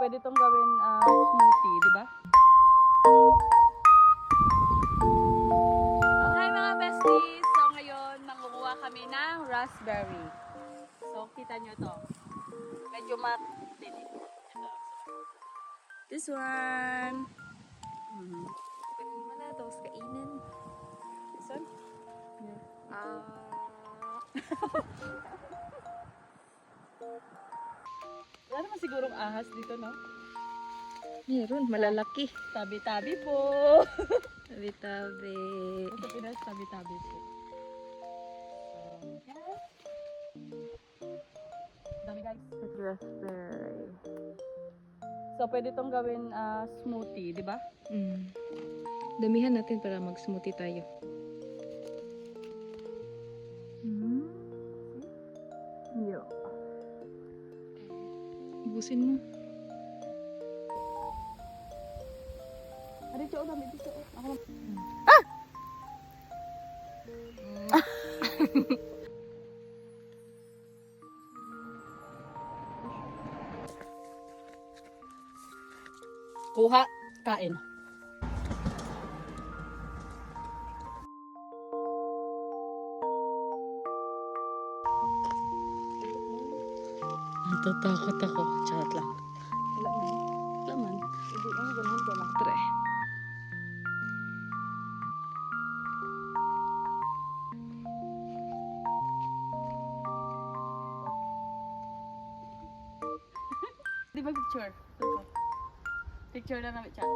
pwede itong gawin smoothie, di ba? Okay mga besties, so ngayon mangunguha kami ng raspberry. So kita nyo to. Medyo matinig. Ito. This one. Wala, tapos kainin. This one? Yeah. Wala naman sigurong ahas dito, no? Meron, malalaki. Tabi-tabi po. Tabi-tabi. Sa Pinas, tabi-tabi po. So, yan. Dami guys. Raspberry. So, pwede itong gawin smoothie, di ba? Damihan natin para mag-smoothie tayo. Yo. Ubusin mo. Dito, dami dito. Ako lang. Kuha, kain. Natatakot ako. Charot lang. Wala na. Laman. Hindi mo ganun ko lang. Tre. Di ba picture? Picture na namin siya.